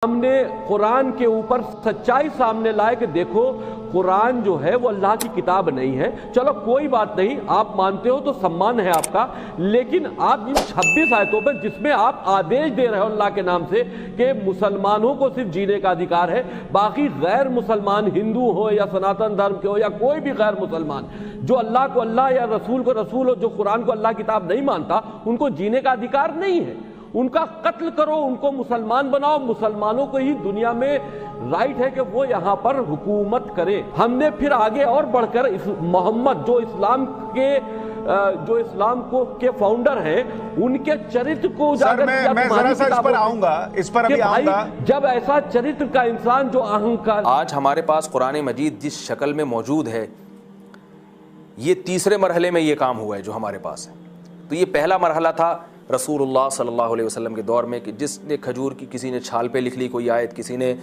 ہم نے قرآن کے اوپر سچائی سامنے لائے کہ دیکھو قرآن جو ہے وہ اللہ کی کتاب نہیں ہے. چلو کوئی بات نہیں, آپ مانتے ہو تو سمان ہے آپ کا, لیکن آپ ان 26 آیتوں پر جس میں آپ آدیش دے رہے ہو اللہ کے نام سے کہ مسلمانوں کو صرف جینے کا ادھیکار ہے, باقی غیر مسلمان ہندو ہو یا سناتن دھرم کے ہو یا کوئی بھی غیر مسلمان جو اللہ کو اللہ یا رسول کو رسول ہو, جو قرآن کو اللہ کتاب نہیں مانتا, ان کو جینے کا ادھیکار نہیں ہے. ان کا قتل کرو, ان کو مسلمان بناؤ, مسلمانوں کو ہی دنیا میں رائٹ ہے کہ وہ یہاں پر حکومت کرے. ہم نے پھر آگے اور بڑھ کر محمد جو اسلام کے فاؤنڈر ہیں ان کے چرتر کو اجاگر کیا. میں ذرا سا اس پر آؤں گا, اس پر ابھی آؤں گا. جب ایسا چرتر کا انسان جو اہنکار, آج ہمارے پاس قرآن مجید جس شکل میں موجود ہے, یہ تیسرے مرحلے میں یہ کام ہوا ہے جو ہمارے پاس ہے. تو یہ پہلا مرحلہ تھا رسول اللہ صلی اللہ علیہ وسلم کے دور میں کہ جس نے کھجور کی, کسی نے چھال پہ لکھ لی کوئی آیت, کسی نے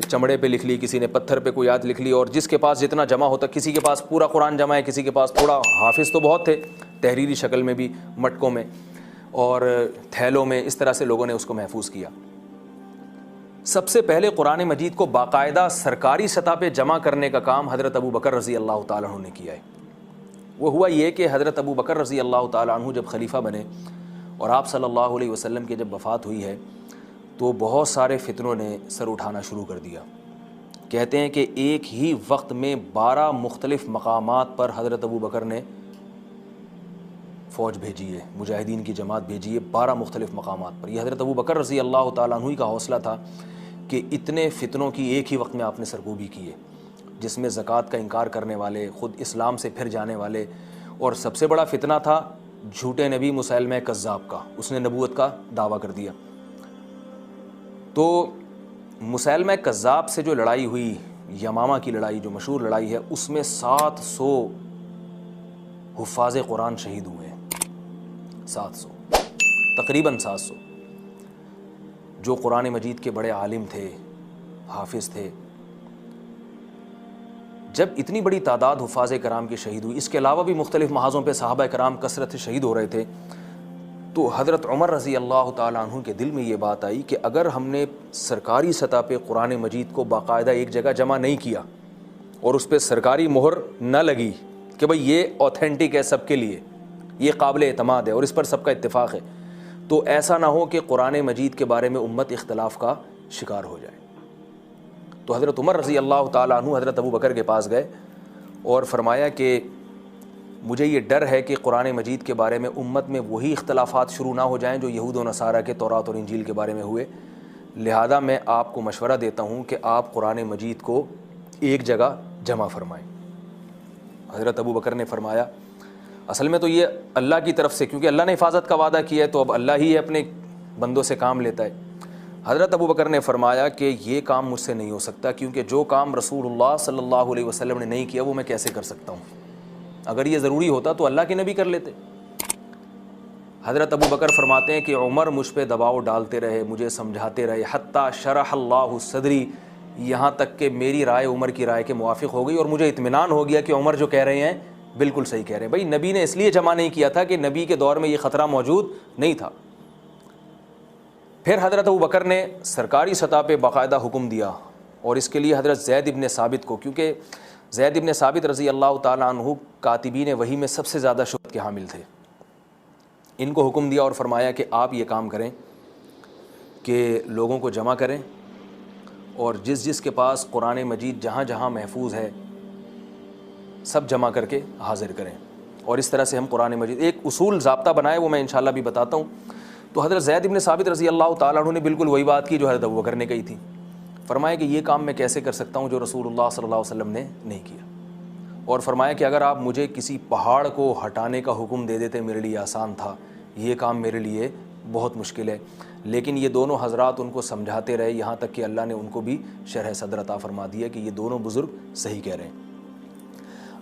چمڑے پہ لکھ لی, کسی نے پتھر پہ کوئی آیت لکھ لی, اور جس کے پاس جتنا جمع ہوتا, کسی کے پاس پورا قرآن جمع ہے, کسی کے پاس تھوڑا. حافظ تو بہت تھے تحریری شکل میں بھی, مٹکوں میں اور تھیلوں میں, اس طرح سے لوگوں نے اس کو محفوظ کیا. سب سے پہلے قرآن مجید کو باقاعدہ سرکاری سطح پہ جمع کرنے کا کام حضرت ابو بکر رضی اللہ تعالیٰ عنہ نے کیا ہے. وہ ہوا یہ کہ حضرت ابو بکر رضی اللہ تعالیٰ عنہ جب خلیفہ بنے اور آپ صلی اللہ علیہ وسلم کی جب وفات ہوئی ہے تو بہت سارے فتنوں نے سر اٹھانا شروع کر دیا. کہتے ہیں کہ ایک ہی وقت میں 12 مختلف مقامات پر حضرت ابو بکر نے فوج بھیجی ہے, مجاہدین کی جماعت بھیجی ہے 12 مختلف مقامات پر. یہ حضرت ابو بکر رضی اللہ تعالیٰ عنہ کا حوصلہ تھا کہ اتنے فتنوں کی ایک ہی وقت میں آپ نے سرکوبی کی ہے, جس میں زکوٰۃ کا انکار کرنے والے, خود اسلام سے پھر جانے والے, اور سب سے بڑا فتنہ تھا جھوٹے نبی مسیلمہ کذاب کا, اس نے نبوت کا دعویٰ کر دیا. تو مسیلمہ کذاب سے جو لڑائی ہوئی, یمامہ کی لڑائی جو مشہور لڑائی ہے, اس میں 700 حفاظ قرآن شہید ہوئے ہیں. 700 تقریباً 700 جو قرآن مجید کے بڑے عالم تھے, حافظ تھے. جب اتنی بڑی تعداد حفاظ کرام کی شہید ہوئی, اس کے علاوہ بھی مختلف محاذوں پہ صحابہ کرام کثرت سے شہید ہو رہے تھے, تو حضرت عمر رضی اللہ تعالیٰ عنہ کے دل میں یہ بات آئی کہ اگر ہم نے سرکاری سطح پہ قرآن مجید کو باقاعدہ ایک جگہ جمع نہیں کیا اور اس پہ سرکاری مہر نہ لگی کہ بھئی یہ اوتھینٹک ہے, سب کے لیے یہ قابل اعتماد ہے اور اس پر سب کا اتفاق ہے, تو ایسا نہ ہو کہ قرآن مجید کے بارے میں امت اختلاف کا شکار ہو جائے. تو حضرت عمر رضی اللہ تعالیٰ عنہ حضرت ابو بکر کے پاس گئے اور فرمایا کہ مجھے یہ ڈر ہے کہ قرآن مجید کے بارے میں امت میں وہی اختلافات شروع نہ ہو جائیں جو یہود و نصارہ کے تورات اور انجیل کے بارے میں ہوئے, لہذا میں آپ کو مشورہ دیتا ہوں کہ آپ قرآن مجید کو ایک جگہ جمع فرمائیں. حضرت ابو بکر نے فرمایا اصل میں تو یہ اللہ کی طرف سے, کیونکہ اللہ نے حفاظت کا وعدہ کیا ہے تو اب اللہ ہی اپنے بندوں سے کام لیتا ہے. حضرت ابو بکر نے فرمایا کہ یہ کام مجھ سے نہیں ہو سکتا, کیونکہ جو کام رسول اللہ صلی اللہ علیہ وسلم نے نہیں کیا وہ میں کیسے کر سکتا ہوں. اگر یہ ضروری ہوتا تو اللہ کے نبی کر لیتے. حضرت ابو بکر فرماتے ہیں کہ عمر مجھ پہ دباؤ ڈالتے رہے, مجھے سمجھاتے رہے, حتیٰ شرح اللہ صدری, یہاں تک کہ میری رائے عمر کی رائے کے موافق ہو گئی اور مجھے اطمینان ہو گیا کہ عمر جو کہہ رہے ہیں بالکل صحیح کہہ رہے ہیں. بھائی نبی نے اس لیے جمع نہیں کیا تھا کہ نبی کے دور میں یہ خطرہ موجود نہیں تھا. پھر حضرت ابو بکر نے سرکاری سطح پہ باقاعدہ حکم دیا, اور اس کے لیے حضرت زید ابن ثابت کو, کیونکہ زید ابن ثابت رضی اللہ تعالیٰ عنہ کاتبین وحی میں سب سے زیادہ شہرت کے حامل تھے, ان کو حکم دیا اور فرمایا کہ آپ یہ کام کریں کہ لوگوں کو جمع کریں اور جس جس کے پاس قرآن مجید جہاں جہاں محفوظ ہے سب جمع کر کے حاضر کریں, اور اس طرح سے ہم قرآن مجید ایک اصول ضابطہ بنائے, وہ میں انشاءاللہ بھی بتاتا ہوں. تو حضرت زید ابن ثابت رضی اللہ تعالیٰ عنہ نے بالکل وہی بات کی جو حضرت ابو بکر نے کہی تھی. فرمایا کہ یہ کام میں کیسے کر سکتا ہوں جو رسول اللہ صلی اللہ علیہ وسلم نے نہیں کیا, اور فرمایا کہ اگر آپ مجھے کسی پہاڑ کو ہٹانے کا حکم دے دیتے میرے لیے آسان تھا, یہ کام میرے لیے بہت مشکل ہے. لیکن یہ دونوں حضرات ان کو سمجھاتے رہے, یہاں تک کہ اللہ نے ان کو بھی شرح صدر عطا فرما دیا کہ یہ دونوں بزرگ صحیح کہہ رہے ہیں.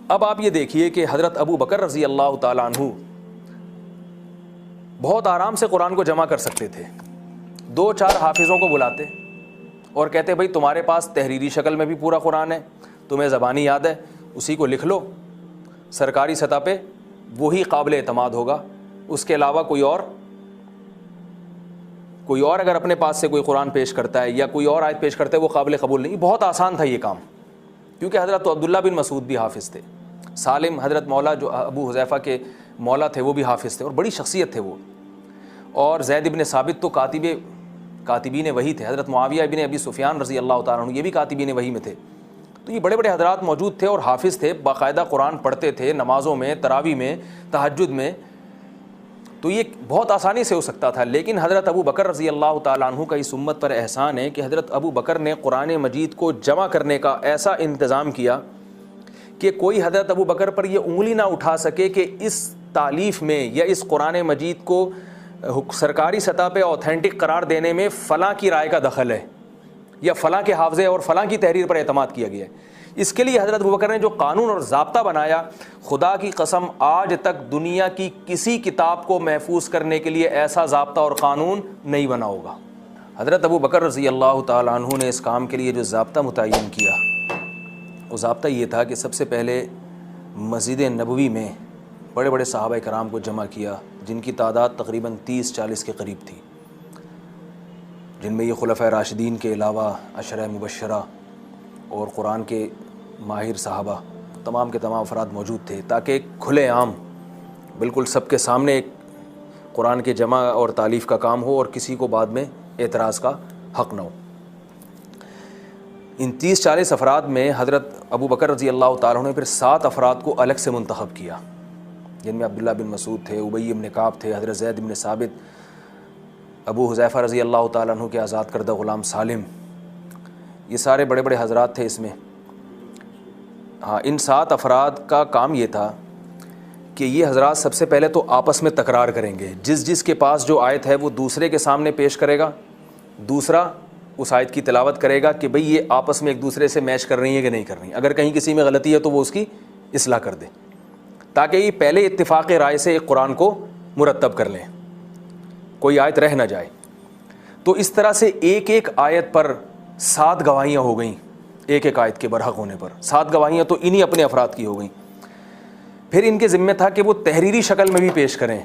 اب آپ یہ دیکھیے کہ حضرت ابو بکر رضی اللہ تعالیٰ عنہ بہت آرام سے قرآن کو جمع کر سکتے تھے. 2-4 حافظوں کو بلاتے اور کہتے بھائی تمہارے پاس تحریری شکل میں بھی پورا قرآن ہے, تمہیں زبانی یاد ہے, اسی کو لکھ لو, سرکاری سطح پہ وہی قابل اعتماد ہوگا, اس کے علاوہ کوئی اور اگر اپنے پاس سے کوئی قرآن پیش کرتا ہے یا کوئی اور آیت پیش کرتا ہے وہ قابل قبول نہیں. بہت آسان تھا یہ کام, کیونکہ حضرت عبداللہ بن مسعود بھی حافظ تھے, سالم حضرت مولا جو ابو حذیفہ کے مولا تھے وہ بھی حافظ تھے اور بڑی شخصیت تھے وہ, اور زید بن ثابت تو کاتبین وحی تھے, حضرت معاویہ بن ابی سفیان رضی اللہ تعالیٰ عنہ یہ بھی کاتبین وحی میں تھے. تو یہ بڑے بڑے حضرات موجود تھے اور حافظ تھے, باقاعدہ قرآن پڑھتے تھے نمازوں میں, تراویح میں, تہجد میں. تو یہ بہت آسانی سے ہو سکتا تھا. لیکن حضرت ابو بکر رضی اللہ تعالیٰ عنہ کا اس امت پر احسان ہے کہ حضرت ابو بکر نے قرآن مجید کو جمع کرنے کا ایسا انتظام کیا کہ کوئی حضرت ابو بکر پر یہ انگلی نہ اٹھا سکے کہ اس تالیف میں یا اس قرآن مجید کو سرکاری سطح پہ اوتھینٹک قرار دینے میں فلاں کی رائے کا دخل ہے یا فلاں کے حافظے اور فلاں کی تحریر پر اعتماد کیا گیا ہے. اس کے لیے حضرت ابوبکر نے جو قانون اور ضابطہ بنایا, خدا کی قسم آج تک دنیا کی کسی کتاب کو محفوظ کرنے کے لیے ایسا ضابطہ اور قانون نہیں بنا ہوگا. حضرت ابوبکر رضی اللہ تعالیٰ عنہ نے اس کام کے لیے جو ضابطہ متعین کیا وہ ضابطہ یہ تھا کہ سب سے پہلے مسجد نبوی میں بڑے بڑے صحابہ کرام کو جمع کیا, جن کی تعداد تقریباً 30-40 کے قریب تھی, جن میں یہ خلفۂ راشدین کے علاوہ عشرہ مبشرہ اور قرآن کے ماہر صحابہ تمام کے تمام افراد موجود تھے, تاکہ ایک کھلے عام بالکل سب کے سامنے ایک قرآن کے جمع اور تالیف کا کام ہو اور کسی کو بعد میں اعتراض کا حق نہ ہو. ان 30-40 افراد میں حضرت ابو بکر رضی اللہ تعالیٰ نے پھر 7 افراد کو الگ سے منتخب کیا, جن میں عبداللہ بن مسعود تھے, ابی بن کعب تھے, حضرت زید بن ثابت, ابو حذیفہ رضی اللہ تعالیٰ عنہ کے آزاد کردہ غلام سالم, یہ سارے بڑے بڑے حضرات تھے اس میں. ہاں, ان 7 افراد کا کام یہ تھا کہ یہ حضرات سب سے پہلے تو آپس میں تکرار کریں گے, جس کے پاس جو آیت ہے وہ دوسرے کے سامنے پیش کرے گا, دوسرا اس آیت کی تلاوت کرے گا کہ بھئی یہ آپس میں ایک دوسرے سے میچ کر رہی ہیں کہ نہیں کر رہی ہیں. اگر کہیں کسی میں غلطی ہے تو وہ اس کی اصلاح کر دے, تاکہ یہ پہلے اتفاق رائے سے ایک قرآن کو مرتب کر لیں, کوئی آیت رہ نہ جائے. تو اس طرح سے ایک ایک آیت پر 7 گواہیاں ہو گئیں, ایک ایک آیت کے برحق ہونے پر 7 گواہیاں تو انہی اپنے افراد کی ہو گئیں. پھر ان کے ذمہ تھا کہ وہ تحریری شکل میں بھی پیش کریں,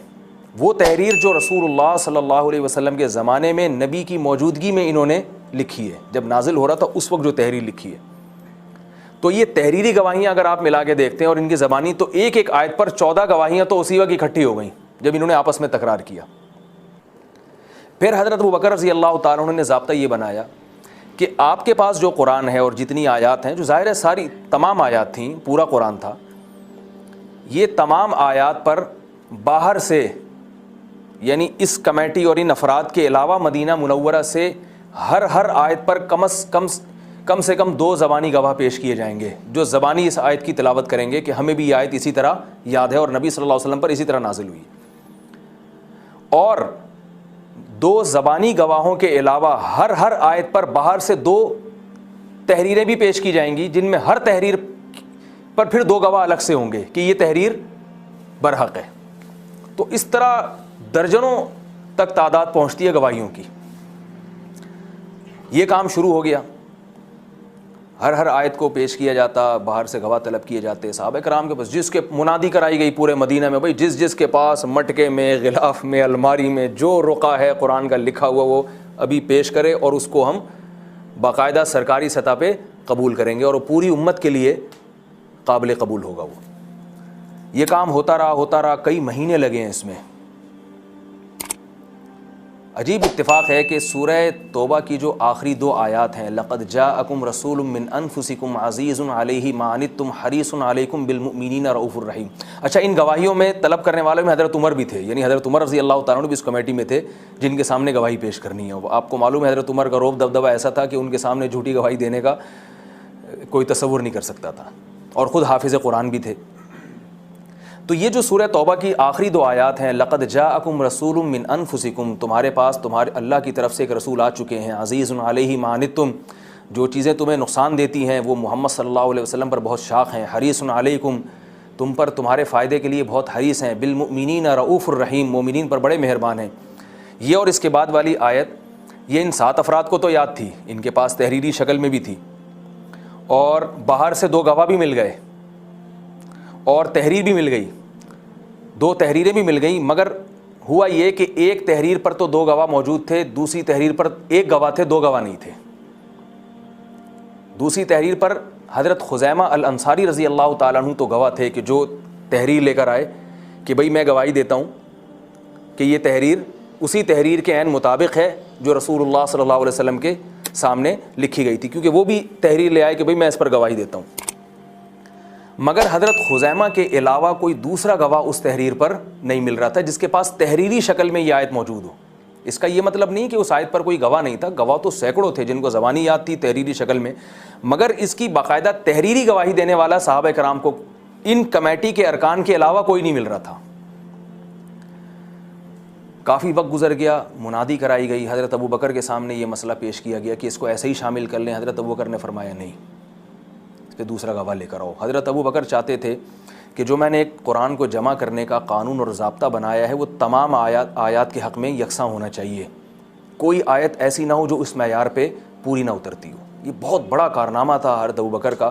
وہ تحریر جو رسول اللہ صلی اللہ علیہ وسلم کے زمانے میں نبی کی موجودگی میں انہوں نے لکھی ہے, جب نازل ہو رہا تھا اس وقت جو تحریر لکھی ہے. تو یہ تحریری گواہیاں اگر آپ ملا کے دیکھتے ہیں اور ان کی زبانی, تو ایک ایک آیت پر 14 گواہیاں تو اسی وقت اکٹھی ہو گئیں جب انہوں نے آپس میں تکرار کیا. پھر حضرت ابوبکر رضی اللہ تعالیٰ عنہ نے ضابطہ یہ بنایا کہ آپ کے پاس جو قرآن ہے اور جتنی آیات ہیں, جو ظاہر ہے ساری تمام آیات تھیں, پورا قرآن تھا, یہ تمام آیات پر باہر سے یعنی اس کمیٹی اور ان افراد کے علاوہ مدینہ منورہ سے ہر آیت پر کم سے کم 2 زبانی گواہ پیش کیے جائیں گے, جو زبانی اس آیت کی تلاوت کریں گے کہ ہمیں بھی یہ آیت اسی طرح یاد ہے اور نبی صلی اللہ علیہ وسلم پر اسی طرح نازل ہوئی. اور 2 زبانی گواہوں کے علاوہ ہر آیت پر باہر سے 2 تحریریں بھی پیش کی جائیں گی, جن میں ہر تحریر پر پھر 2 گواہ الگ سے ہوں گے کہ یہ تحریر برحق ہے. تو اس طرح درجنوں تک تعداد پہنچتی ہے گواہیوں کی. یہ کام شروع ہو گیا, ہر آیت کو پیش کیا جاتا, باہر سے گواہ طلب کیے جاتے. صحابہ کرام کے پاس جس کے منادی کرائی گئی پورے مدینہ میں, بھائی جس کے پاس مٹکے میں, غلاف میں, الماری میں جو رقعہ ہے قرآن کا لکھا ہوا وہ ابھی پیش کرے, اور اس کو ہم باقاعدہ سرکاری سطح پہ قبول کریں گے اور وہ پوری امت کے لیے قابل قبول ہوگا. وہ یہ کام ہوتا رہا, کئی مہینے لگے ہیں اس میں. عجیب اتفاق ہے کہ سورہ توبہ کی جو آخری 2 آیات ہیں, لقد جاءکم رسول من انفسکم عزیز علیہ ما عنتم حریص علیکم بالمؤمنین رؤوف الرحیم. اچھا, ان گواہیوں میں طلب کرنے والوں میں حضرت عمر بھی تھے, یعنی حضرت عمر رضی اللہ تعالیٰ عنہ بھی اس کمیٹی میں تھے جن کے سامنے گواہی پیش کرنی ہے. آپ کو معلوم ہے حضرت عمر کا رعب دبدبہ ایسا تھا کہ ان کے سامنے جھوٹی گواہی دینے کا کوئی تصور نہیں کر سکتا تھا, اور خود حافظ قرآن بھی تھے. تو یہ جو سورہ توبہ کی آخری 2 آیات ہیں, لقد جاءکم رسول من انفسکم, تمہارے پاس تمہارے اللہ کی طرف سے ایک رسول آ چکے ہیں, عزیز علیہ ما عنتم, جو چیزیں تمہیں نقصان دیتی ہیں وہ محمد صلی اللہ علیہ وسلم پر بہت شاق ہیں, حریص علیکم, تم پر تمہارے فائدے کے لیے بہت حریص ہیں, بالمؤمنین رؤوف الرحیم, مومنین پر بڑے مہربان ہیں. یہ اور اس کے بعد والی آیت یہ ان 7 افراد کو تو یاد تھی, ان کے پاس تحریری شکل میں بھی تھی, اور باہر سے 2 گواہ بھی مل گئے, اور تحریر بھی مل گئی, 2 تحریریں بھی مل گئیں. مگر ہوا یہ کہ ایک تحریر پر تو 2 گواہ موجود تھے, دوسری تحریر پر 1 گواہ تھے, 2 گواہ نہیں تھے. دوسری تحریر پر حضرت خزیمہ الانصاری رضی اللہ تعالیٰ عنہ تو گواہ تھے کہ جو تحریر لے کر آئے کہ بھئی میں گواہی دیتا ہوں کہ یہ تحریر اسی تحریر کے عین مطابق ہے جو رسول اللہ صلی اللہ علیہ وسلم کے سامنے لکھی گئی تھی, کیونکہ وہ بھی تحریر لے آئے کہ بھئی میں اس پر گواہی دیتا ہوں. مگر حضرت خزیمہ کے علاوہ کوئی دوسرا گواہ اس تحریر پر نہیں مل رہا تھا جس کے پاس تحریری شکل میں یہ آیت موجود ہو. اس کا یہ مطلب نہیں کہ اس آیت پر کوئی گواہ نہیں تھا, گواہ تو سینکڑوں تھے جن کو زبانی یاد تھی تحریری شکل میں, مگر اس کی باقاعدہ تحریری گواہی دینے والا صحابہ کرام کو ان کمیٹی کے ارکان کے علاوہ کوئی نہیں مل رہا تھا. کافی وقت گزر گیا, منادی کرائی گئی, حضرت ابو بکر کے سامنے یہ مسئلہ پیش کیا گیا کہ اس کو ایسے ہی شامل کر لیں. حضرت ابو بکر نے فرمایا نہیں, اس پہ دوسرا گواہ لے کر آؤ. حضرت ابو بکر چاہتے تھے کہ جو میں نے ایک قرآن کو جمع کرنے کا قانون اور ضابطہ بنایا ہے وہ تمام آیات کے حق میں یکساں ہونا چاہیے, کوئی آیت ایسی نہ ہو جو اس معیار پہ پوری نہ اترتی ہو. یہ بہت بڑا کارنامہ تھا حضرت ابو بکر کا,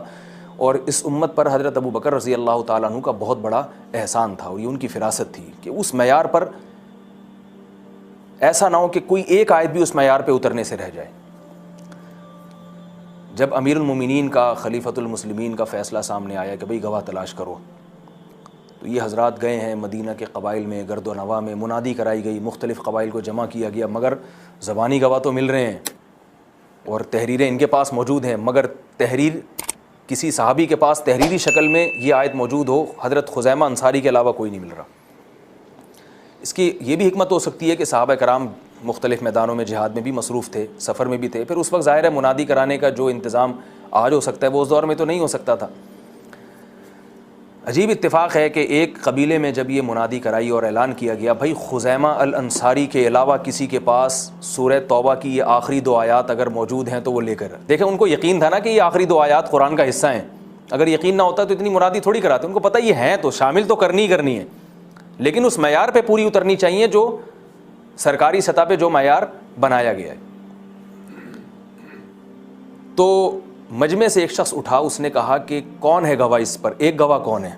اور اس امت پر حضرت ابو بکر رضی اللہ تعالیٰ عنہ کا بہت بڑا احسان تھا, اور یہ ان کی فراست تھی کہ اس معیار پر ایسا نہ ہو کہ کوئی ایک آیت بھی اس معیار پہ اترنے سے رہ جائے. جب امیر المومنین کا, خلیفۃ المسلمین کا فیصلہ سامنے آیا کہ بھئی گواہ تلاش کرو, تو یہ حضرات گئے ہیں مدینہ کے قبائل میں, گرد و نواح میں, منادی کرائی گئی, مختلف قبائل کو جمع کیا گیا, مگر زبانی گواہ تو مل رہے ہیں اور تحریریں ان کے پاس موجود ہیں, مگر تحریر کسی صحابی کے پاس تحریری شکل میں یہ آیت موجود ہو حضرت خزیمہ انصاری کے علاوہ کوئی نہیں مل رہا. اس کی یہ بھی حکمت ہو سکتی ہے کہ صحابہ کرام مختلف میدانوں میں جہاد میں بھی مصروف تھے, سفر میں بھی تھے, پھر اس وقت ظاہر ہے منادی کرانے کا جو انتظام آج ہو سکتا ہے وہ اس دور میں تو نہیں ہو سکتا تھا. عجیب اتفاق ہے کہ ایک قبیلے میں جب یہ منادی کرائی اور اعلان کیا گیا بھائی خزیمہ الانصاری کے علاوہ کسی کے پاس سورہ توبہ کی یہ آخری 2 آیات اگر موجود ہیں تو وہ لے کر, دیکھیں ان کو یقین تھا نا کہ یہ آخری 2 آیات قرآن کا حصہ ہیں, اگر یقین نہ ہوتا تو اتنی منادی تھوڑی کراتے, ان کو پتہ یہ ہیں تو شامل تو کرنی ہی کرنی ہے, لیکن اس معیار پہ پوری اترنی چاہیے جو سرکاری سطح پہ جو معیار بنایا گیا ہے. تو مجمع سے ایک شخص اٹھا, اس نے کہا کہ کون ہے گواہ اس پر, ایک گواہ کون ہے؟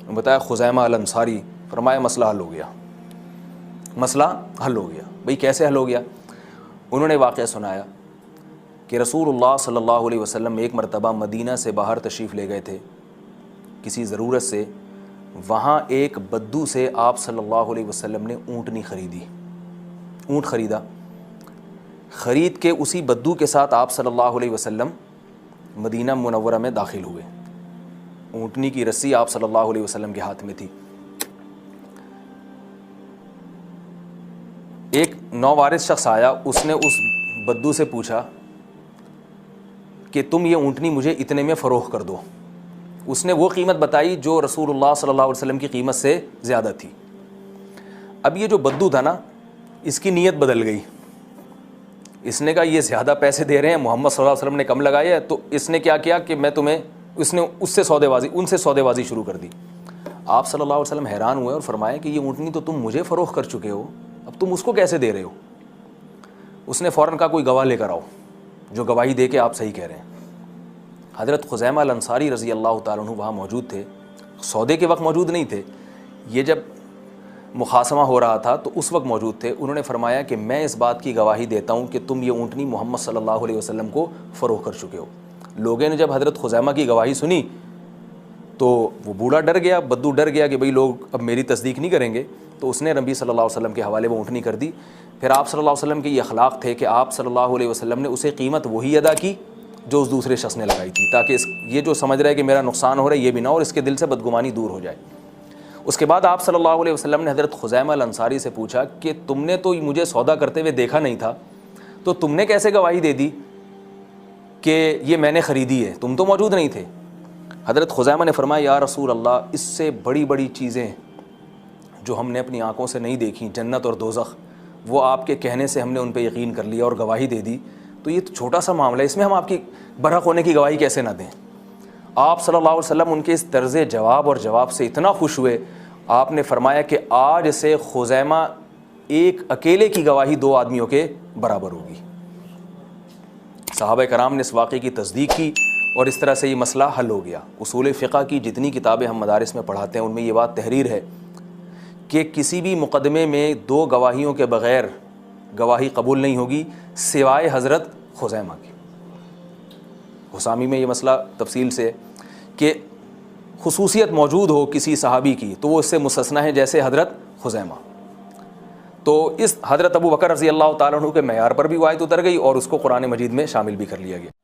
بتایا خزیمہ الانصاری. فرمایا مسئلہ حل ہو گیا, مسئلہ حل ہو گیا. بھئی کیسے حل ہو گیا؟ انہوں نے واقعہ سنایا کہ رسول اللہ صلی اللہ علیہ وسلم ایک مرتبہ مدینہ سے باہر تشریف لے گئے تھے کسی ضرورت سے, وہاں ایک بدو سے آپ صلی اللہ علیہ وسلم نے اونٹنی خریدی, اونٹ خریدا, خرید کے اسی بدو کے ساتھ آپ صلی اللہ علیہ وسلم مدینہ منورہ میں داخل ہوئے. اونٹنی کی رسی آپ صلی اللہ علیہ وسلم کے ہاتھ میں تھی. ایک نووارث شخص آیا, اس نے اس بدو سے پوچھا کہ تم یہ اونٹنی مجھے اتنے میں فروخت کر دو. اس نے وہ قیمت بتائی جو رسول اللہ صلی اللہ علیہ وسلم کی قیمت سے زیادہ تھی. اب یہ جو بدو تھا نا, اس کی نیت بدل گئی. اس نے کہا یہ زیادہ پیسے دے رہے ہیں, محمد صلی اللہ علیہ وسلم نے کم لگائے, تو اس نے کیا کیا کہ میں تمہیں, اس نے ان سے سودے بازی شروع کر دی. آپ صلی اللہ علیہ وسلم حیران ہوئے اور فرمایا کہ یہ اونٹنی تو تم مجھے فروخت کر چکے ہو, اب تم اس کو کیسے دے رہے ہو؟ اس نے فوراً کہا کوئی گواہ لے کر آؤ جو گواہی دے کہ آپ صحیح کہہ رہے ہیں. حضرت خزیمہ الانصاری رضی اللہ تعالیٰ عنہ وہاں موجود تھے, سودے کے وقت موجود نہیں تھے, یہ جب مخاصمہ ہو رہا تھا تو اس وقت موجود تھے. انہوں نے فرمایا کہ میں اس بات کی گواہی دیتا ہوں کہ تم یہ اونٹنی محمد صلی اللہ علیہ وسلم کو فروخت کر چکے ہو. لوگوں نے جب حضرت خزیمہ کی گواہی سنی تو وہ بوڑھا ڈر گیا, بدو ڈر گیا کہ بھئی لوگ اب میری تصدیق نہیں کریں گے, تو اس نے نبی صلی اللہ علیہ وسلم کے حوالے وہ اونٹنی کر دی. پھر آپ صلی اللہ علیہ وسلم کے یہ اخلاق تھے کہ آپ صلی اللہ علیہ وسلم نے اسے قیمت وہی ادا کی جو اس دوسرے شخص نے لگائی تھی, تاکہ یہ جو سمجھ رہا ہے کہ میرا نقصان ہو رہا ہے یہ بھی نہ ہو, اور اس کے دل سے بدگمانی دور ہو جائے. اس کے بعد آپ صلی اللہ علیہ وسلم نے حضرت خزیمہ الانصاری سے پوچھا کہ تم نے تو مجھے سودا کرتے ہوئے دیکھا نہیں تھا, تو تم نے کیسے گواہی دے دی کہ یہ میں نے خریدی ہے, تم تو موجود نہیں تھے؟ حضرت خزیمہ نے فرمایا یا رسول اللہ, اس سے بڑی بڑی چیزیں جو ہم نے اپنی آنکھوں سے نہیں دیکھیں, جنت اور دوزخ, وہ آپ کے کہنے سے ہم نے ان پہ یقین کر لیا اور گواہی دے دی, تو یہ تو چھوٹا سا معاملہ ہے, اس میں ہم آپ کی برحق ہونے کی گواہی کیسے نہ دیں؟ آپ صلی اللہ علیہ وسلم ان کے اس طرز جواب اور جواب سے اتنا خوش ہوئے, آپ نے فرمایا کہ آج سے خزیمہ ایک اکیلے کی گواہی 2 آدمیوں کے برابر ہوگی. صحابہ کرام نے اس واقعے کی تصدیق کی اور اس طرح سے یہ مسئلہ حل ہو گیا. اصول فقہ کی جتنی کتابیں ہم مدارس میں پڑھاتے ہیں ان میں یہ بات تحریر ہے کہ کسی بھی مقدمے میں دو گواہیوں کے بغیر گواہی قبول نہیں ہوگی سوائے حضرت خزیمہ کی۔ حسامی میں یہ مسئلہ تفصیل سے کہ خصوصیت موجود ہو کسی صحابی کی تو وہ اس سے مستثنی ہے، جیسے حضرت خزیمہ۔ تو اس حضرت ابو بکر رضی اللہ تعالیٰ عنہ کے معیار پر بھی وہ آیت اتر گئی اور اس کو قرآن مجید میں شامل بھی کر لیا گیا۔